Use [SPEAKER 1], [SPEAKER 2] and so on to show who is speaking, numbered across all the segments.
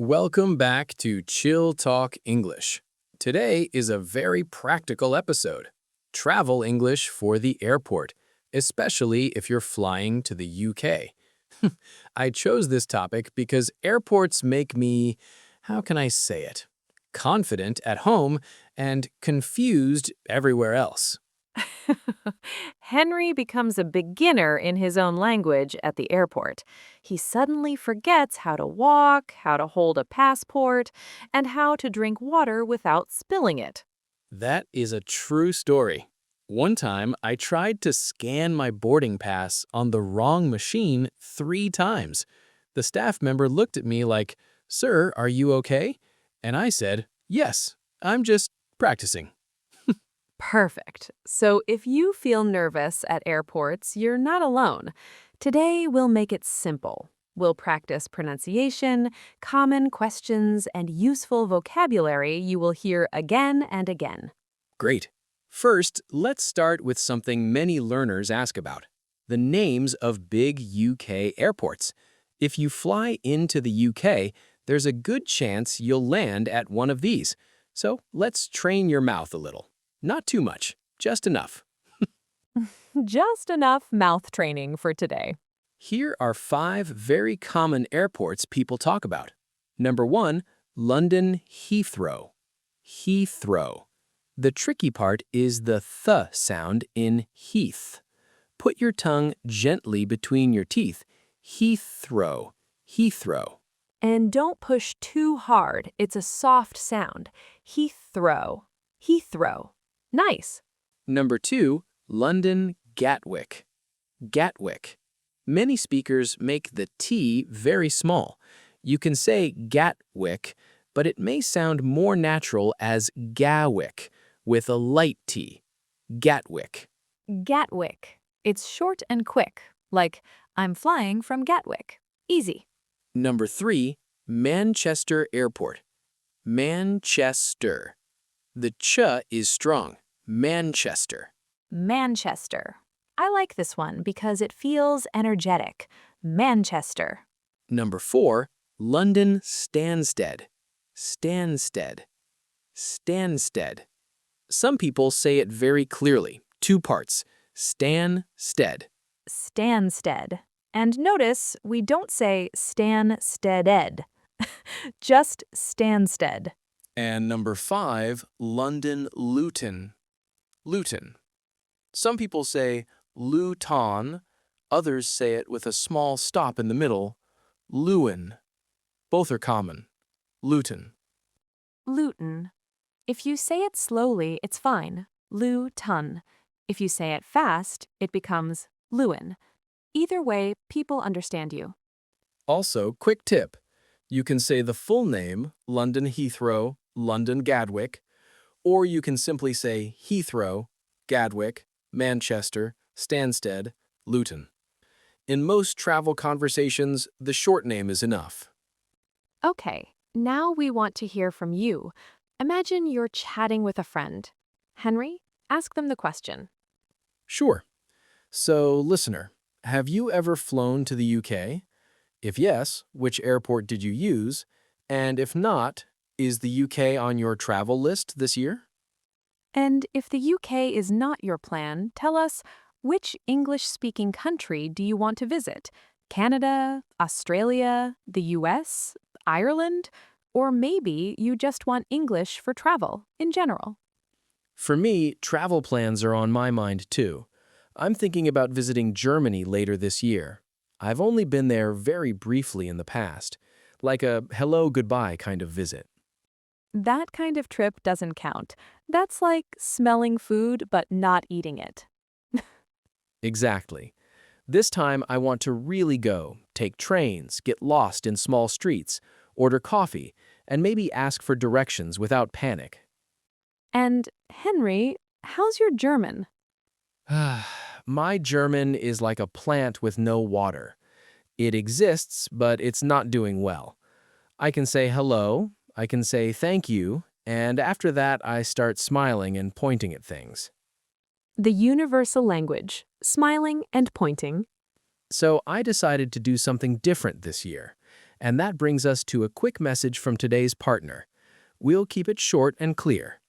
[SPEAKER 1] Welcome back to Chilltalk English. Today is a very practical episode. Travel English for the airport, especially if you're flying to the UK. I chose this topic because airports make me, how can I say it, confident at home and confused everywhere else.
[SPEAKER 2] Henry becomes a beginner in his own language at the airport. He suddenly forgets how to walk, how to hold a passport, and how to drink water without spilling it.
[SPEAKER 1] That is a true story. One time, I tried to scan my boarding pass on the wrong machine 3 times. The staff member looked at me like, "Sir, are you okay?" And I said, "Yes, I'm just practicing."
[SPEAKER 2] Perfect. So if you feel nervous at airports, you're not alone. Today, we'll make it simple. We'll practice pronunciation, common questions, and useful vocabulary you will hear again and again.
[SPEAKER 1] Great. First, let's start with something many learners ask about, the names of big UK airports. If you fly into the UK, there's a good chance you'll land at one of these. So let's train your mouth a little. Not too much, just enough.
[SPEAKER 2] Just enough mouth training for today.
[SPEAKER 1] Here are 5 very common airports people talk about. Number 1, London Heathrow. Heathrow. The tricky part is the th sound in Heath. Put your tongue gently between your teeth. Heathrow. Heathrow.
[SPEAKER 2] And don't push too hard. It's a soft sound. Heathrow. Heathrow. Nice.
[SPEAKER 1] Number 2, London Gatwick. Gatwick. Many speakers make the T very small. You can say Gatwick, but it may sound more natural as Gawick with a light T. Gatwick.
[SPEAKER 2] Gatwick. It's short and quick, like I'm flying from Gatwick. Easy.
[SPEAKER 1] Number 3, Manchester Airport. Manchester. The ch is strong. Manchester.
[SPEAKER 2] Manchester. I like this one because it feels energetic. Manchester.
[SPEAKER 1] Number 4, London Stansted. Stansted. Stansted. Some people say it very clearly, 2 parts. Stansted.
[SPEAKER 2] Stansted. And notice we don't say Stansteaded, just Stansted.
[SPEAKER 1] And number 5, London Luton. Luton. Some people say Luton, others say it with a small stop in the middle, Lewin. Both are common. Luton.
[SPEAKER 2] Luton. If you say it slowly, it's fine. Luton. If you say it fast, it becomes Lewin. Either way, people understand you.
[SPEAKER 1] Also, quick tip. You can say the full name, London Heathrow, London Gatwick, or you can simply say Heathrow, Gatwick, Manchester, Stansted, Luton. In most travel conversations, the short name is enough.
[SPEAKER 2] Okay, now we want to hear from you. Imagine you're chatting with a friend. Henry, ask them the question.
[SPEAKER 1] Sure. So, listener, have you ever flown to the UK? If yes, which airport did you use? And if not, is the UK on your travel list this year?
[SPEAKER 2] And if the UK is not your plan, tell us, which English-speaking country do you want to visit? Canada, Australia, the US, Ireland? Or maybe you just want English for travel in general.
[SPEAKER 1] For me, travel plans are on my mind too. I'm thinking about visiting Germany later this year. I've only been there very briefly in the past, like a hello-goodbye kind of visit.
[SPEAKER 2] That kind of trip doesn't count. That's like smelling food but not eating it.
[SPEAKER 1] Exactly. This time I want to really go, take trains, get lost in small streets, order coffee, and maybe ask for directions without panic.
[SPEAKER 2] And, Henry, how's your German?
[SPEAKER 1] My German is like a plant with no water. It exists, but it's not doing well. I can say hello, I can say thank you, and after that I start smiling and pointing at things.
[SPEAKER 2] The universal language, smiling and pointing.
[SPEAKER 1] So I decided to do something different this year. And that brings us to a quick message from today's partner. We'll keep it short and clear.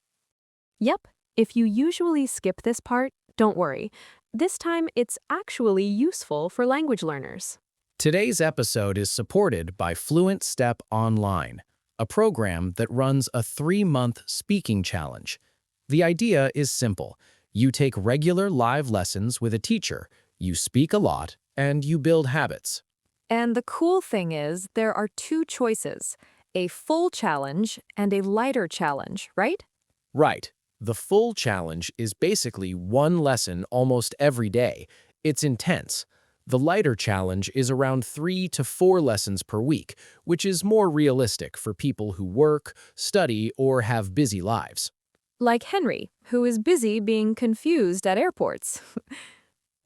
[SPEAKER 2] Yep, if you usually skip this part, don't worry. This time it's actually useful for language learners.
[SPEAKER 1] Today's episode is supported by Fluent Step Online, a program that runs a 3-month speaking challenge. The idea is simple. You take regular live lessons with a teacher, you speak a lot, and you build habits.
[SPEAKER 2] And the cool thing is, there are two choices, a full challenge and a lighter challenge, right?
[SPEAKER 1] Right. The full challenge is basically one lesson almost every day. It's intense. The lighter challenge is around 3 to 4 lessons per week, which is more realistic for people who work, study, or have busy lives.
[SPEAKER 2] Like Henry, who is busy being confused at airports.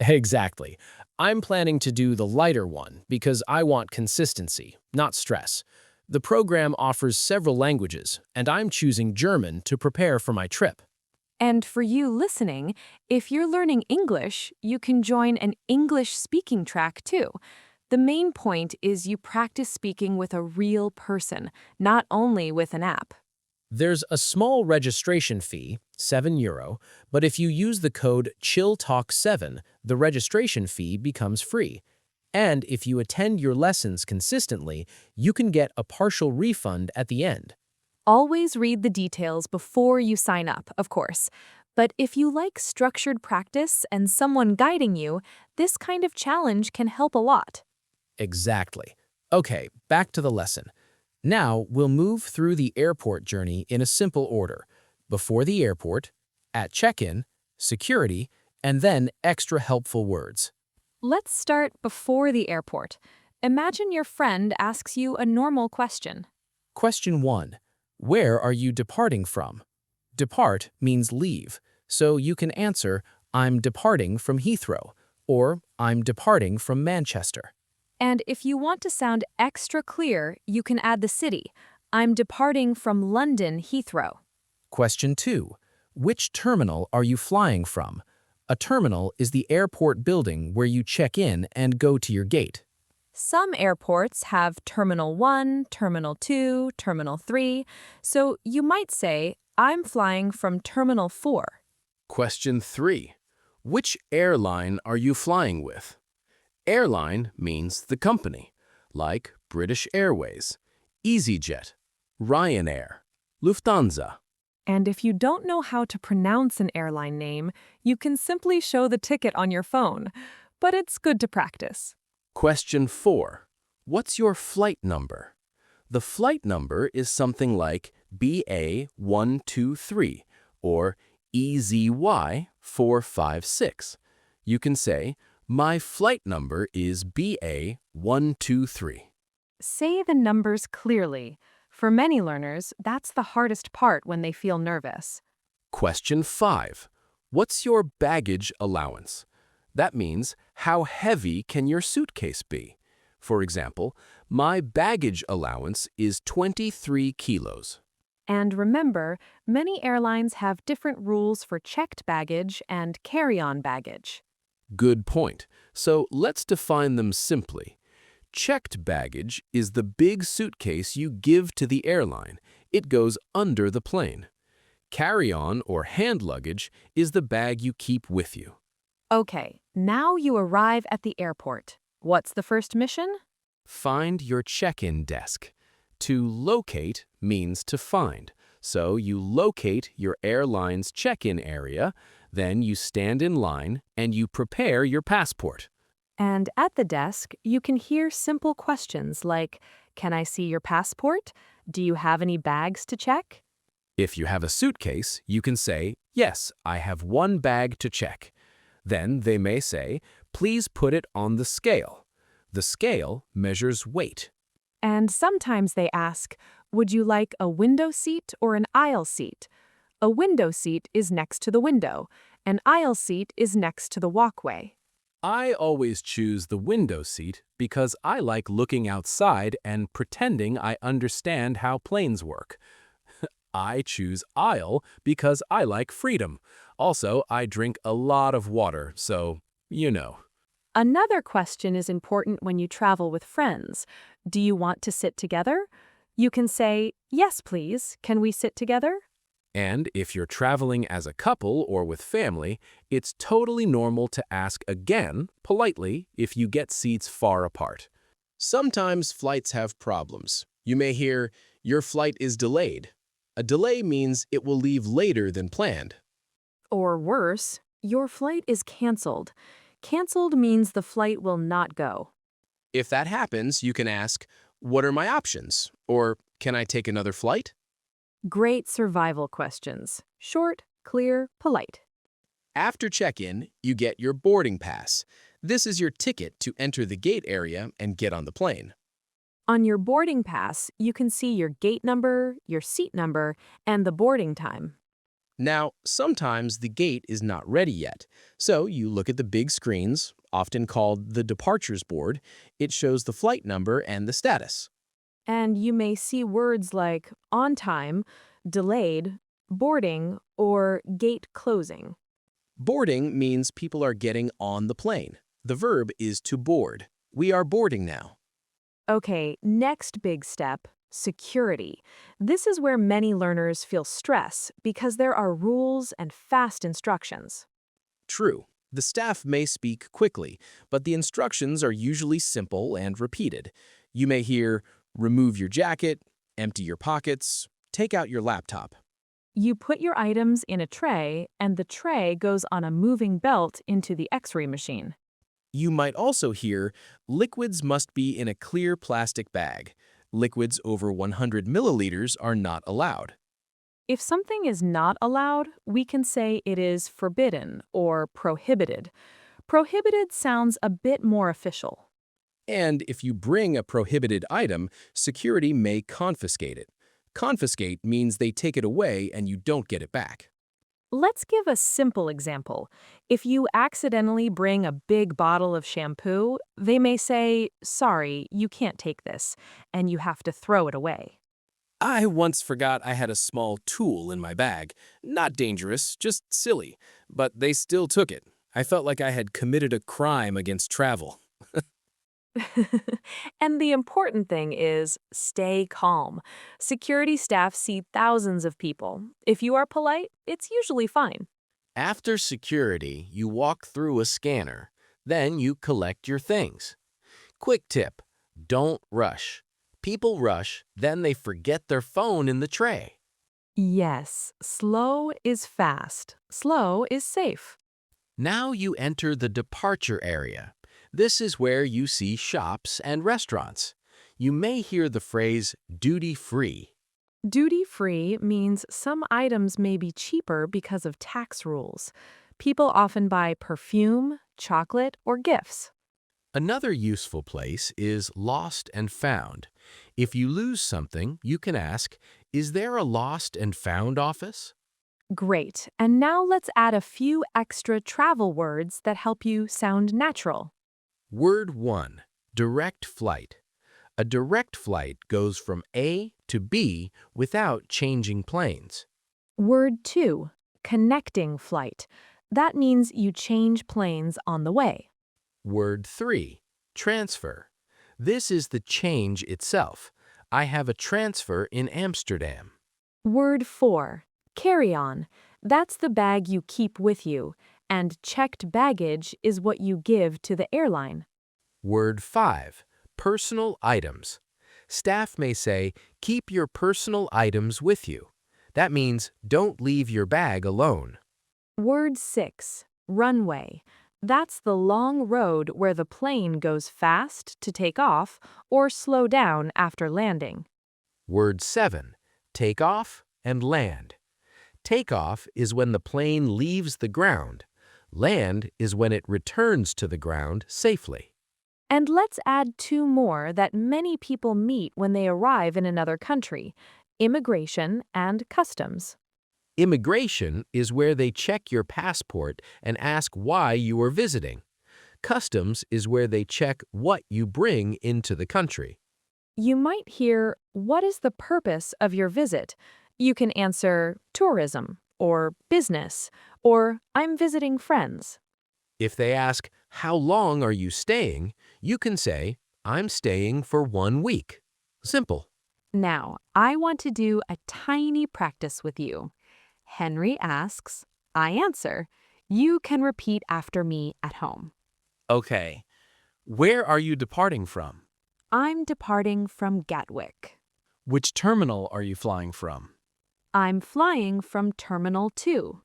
[SPEAKER 1] Exactly. I'm planning to do the lighter one because I want consistency, not stress. The program offers several languages, and I'm choosing German to prepare for my trip.
[SPEAKER 2] And for you listening, if you're learning English, you can join an English speaking track too. The main point is you practice speaking with a real person, not only with an app.
[SPEAKER 1] There's a small registration fee, €7, but if you use the code Chilltalk7, the registration fee becomes free. And if you attend your lessons consistently, you can get a partial refund at the end.
[SPEAKER 2] Always read the details before you sign up, of course. But if you like structured practice and someone guiding you, this kind of challenge can help a lot.
[SPEAKER 1] Exactly. Okay, back to the lesson. Now we'll move through the airport journey in a simple order. Before the airport, at check-in, security, and then extra helpful words.
[SPEAKER 2] Let's start before the airport. Imagine your friend asks you a normal question.
[SPEAKER 1] Question 1. Where are you departing from? Depart means leave, so you can answer, I'm departing from Heathrow, or I'm departing from Manchester.
[SPEAKER 2] And if you want to sound extra clear, you can add the city. I'm departing from London Heathrow.
[SPEAKER 1] Question 2. Which terminal are you flying from? A terminal is the airport building where you check in and go to your gate.
[SPEAKER 2] Some airports have Terminal 1, Terminal 2, Terminal 3, so you might say, I'm flying from Terminal 4.
[SPEAKER 1] Question 3. Which airline are you flying with? Airline means the company, like British Airways, EasyJet, Ryanair, Lufthansa.
[SPEAKER 2] And if you don't know how to pronounce an airline name, you can simply show the ticket on your phone. But it's good to practice.
[SPEAKER 1] Question 4. What's your flight number? The flight number is something like BA123 or EZY456. You can say, my flight number is BA123.
[SPEAKER 2] Say the numbers clearly. For many learners, that's the hardest part when they feel nervous.
[SPEAKER 1] Question 5. What's your baggage allowance? That means, how heavy can your suitcase be? For example, my baggage allowance is 23 kilos.
[SPEAKER 2] And remember, many airlines have different rules for checked baggage and carry-on baggage.
[SPEAKER 1] Good point. So let's define them simply. Checked baggage is the big suitcase you give to the airline. It goes under the plane. Carry-on or hand luggage is the bag you keep with you.
[SPEAKER 2] Okay, now you arrive at the airport. What's the first mission?
[SPEAKER 1] Find your check-in desk. To locate means to find. So you locate your airline's check-in area, then you stand in line and you prepare your passport.
[SPEAKER 2] And at the desk, you can hear simple questions like, can I see your passport? Do you have any bags to check?
[SPEAKER 1] If you have a suitcase, you can say, yes, I have one bag to check. Then they may say, please put it on the scale. The scale measures weight.
[SPEAKER 2] And sometimes they ask, would you like a window seat or an aisle seat? A window seat is next to the window. An aisle seat is next to the walkway.
[SPEAKER 1] I always choose the window seat because I like looking outside and pretending I understand how planes work. I choose aisle because I like freedom. Also, I drink a lot of water, so, you know.
[SPEAKER 2] Another question is important when you travel with friends. Do you want to sit together? You can say, yes, please. Can we sit together?
[SPEAKER 1] And if you're traveling as a couple or with family, it's totally normal to ask again, politely, if you get seats far apart. Sometimes flights have problems. You may hear, your flight is delayed. A delay means it will leave later than planned.
[SPEAKER 2] Or worse, your flight is canceled. Canceled means the flight will not go.
[SPEAKER 1] If that happens, you can ask, what are my options? Or, can I take another flight?
[SPEAKER 2] Great survival questions. Short, clear, polite.
[SPEAKER 1] After check-in, you get your boarding pass. This is your ticket to enter the gate area and get on the plane.
[SPEAKER 2] On your boarding pass, you can see your gate number, your seat number, and the boarding time.
[SPEAKER 1] Now, sometimes the gate is not ready yet, so you look at the big screens, often called the departures board. It shows the flight number and the status.
[SPEAKER 2] And you may see words like on time, delayed, boarding, or gate closing.
[SPEAKER 1] Boarding means people are getting on the plane. The verb is to board. We are boarding now.
[SPEAKER 2] Okay, next big step, security. This is where many learners feel stress because there are rules and fast instructions.
[SPEAKER 1] True, the staff may speak quickly, but the instructions are usually simple and repeated. You may hear, remove your jacket, empty your pockets, take out your laptop.
[SPEAKER 2] You put your items in a tray, and the tray goes on a moving belt into the X-ray machine.
[SPEAKER 1] You might also hear, liquids must be in a clear plastic bag. Liquids over 100 milliliters are not allowed.
[SPEAKER 2] If something is not allowed, we can say it is forbidden or prohibited. Prohibited sounds a bit more official.
[SPEAKER 1] And if you bring a prohibited item, security may confiscate it. Confiscate means they take it away and you don't get it back.
[SPEAKER 2] Let's give a simple example. If you accidentally bring a big bottle of shampoo, they may say, sorry, you can't take this, and you have to throw it away.
[SPEAKER 1] I once forgot I had a small tool in my bag. Not dangerous, just silly. But they still took it. I felt like I had committed a crime against travel.
[SPEAKER 2] And the important thing is stay calm. Security staff see thousands of people. If you are polite, it's usually fine.
[SPEAKER 1] After security, you walk through a scanner. Then you collect your things. Quick tip, don't rush. People rush, then they forget their phone in the tray.
[SPEAKER 2] Yes, slow is fast. Slow is safe.
[SPEAKER 1] Now you enter the departure area. This is where you see shops and restaurants. You may hear the phrase duty-free.
[SPEAKER 2] Duty-free means some items may be cheaper because of tax rules. People often buy perfume, chocolate, or gifts.
[SPEAKER 1] Another useful place is lost and found. If you lose something, you can ask, is there a lost and found office?
[SPEAKER 2] Great. And now let's add a few extra travel words that help you sound natural.
[SPEAKER 1] Word 1. Direct flight. A direct flight goes from A to B without changing planes.
[SPEAKER 2] Word 2. Connecting flight. That means you change planes on the way.
[SPEAKER 1] Word 3. Transfer. This is the change itself. I have a transfer in Amsterdam.
[SPEAKER 2] Word 4. Carry-on. That's the bag you keep with you, and checked baggage is what you give to the airline.
[SPEAKER 1] Word 5. Personal items. Staff may say, keep your personal items with you. That means don't leave your bag alone.
[SPEAKER 2] Word 6. Runway. That's the long road where the plane goes fast to take off or slow down after landing.
[SPEAKER 1] Word 7. Take off and land. Take off is when the plane leaves the ground. Land is when it returns to the ground safely.
[SPEAKER 2] And let's add 2 more that many people meet when they arrive in another country: immigration and customs.
[SPEAKER 1] Immigration is where they check your passport and ask why you are visiting. Customs is where they check what you bring into the country.
[SPEAKER 2] You might hear, what is the purpose of your visit? You can answer tourism, or business, or I'm visiting friends.
[SPEAKER 1] If they ask, "How long are you staying?" you can say, "I'm staying for 1 week." Simple.
[SPEAKER 2] Now, I want to do a tiny practice with you. Henry asks, I answer. You can repeat after me at home.
[SPEAKER 1] Okay. Where are you departing from?
[SPEAKER 2] I'm departing from Gatwick.
[SPEAKER 1] Which terminal are you flying from?
[SPEAKER 2] I'm flying from Terminal 2.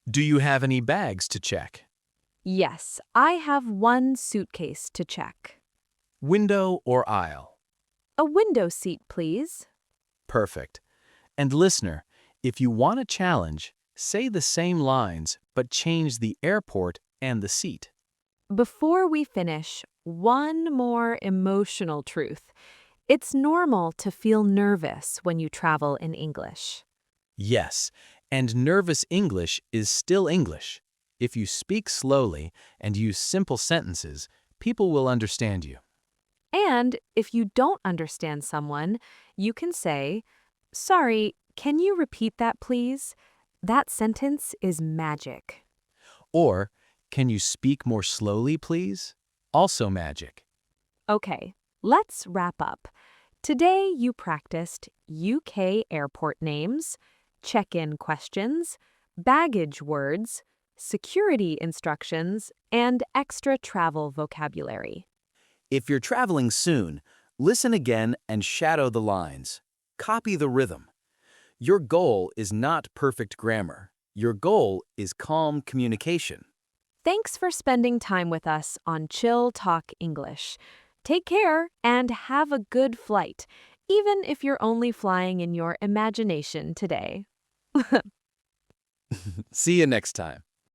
[SPEAKER 1] Do you have any bags to check?
[SPEAKER 2] Yes, I have one suitcase to check.
[SPEAKER 1] Window or aisle?
[SPEAKER 2] A window seat, please.
[SPEAKER 1] Perfect. And listener, if you want a challenge, say the same lines but change the airport and the seat.
[SPEAKER 2] Before we finish, one more emotional truth. It's normal to feel nervous when you travel in English.
[SPEAKER 1] Yes, and nervous English is still English. If you speak slowly and use simple sentences, people will understand you.
[SPEAKER 2] And if you don't understand someone, you can say, Sorry, can you repeat that, please? That sentence is magic.
[SPEAKER 1] Or, can you speak more slowly, please? Also magic.
[SPEAKER 2] Okay, let's wrap up. Today you practiced UK airport names, check-in questions, baggage words, security instructions, and extra travel vocabulary.
[SPEAKER 1] If you're traveling soon, listen again and shadow the lines. Copy the rhythm. Your goal is not perfect grammar. Your goal is calm communication.
[SPEAKER 2] Thanks for spending time with us on Chill Talk English. Take care and have a good flight, even if you're only flying in your imagination today.
[SPEAKER 1] See you next time.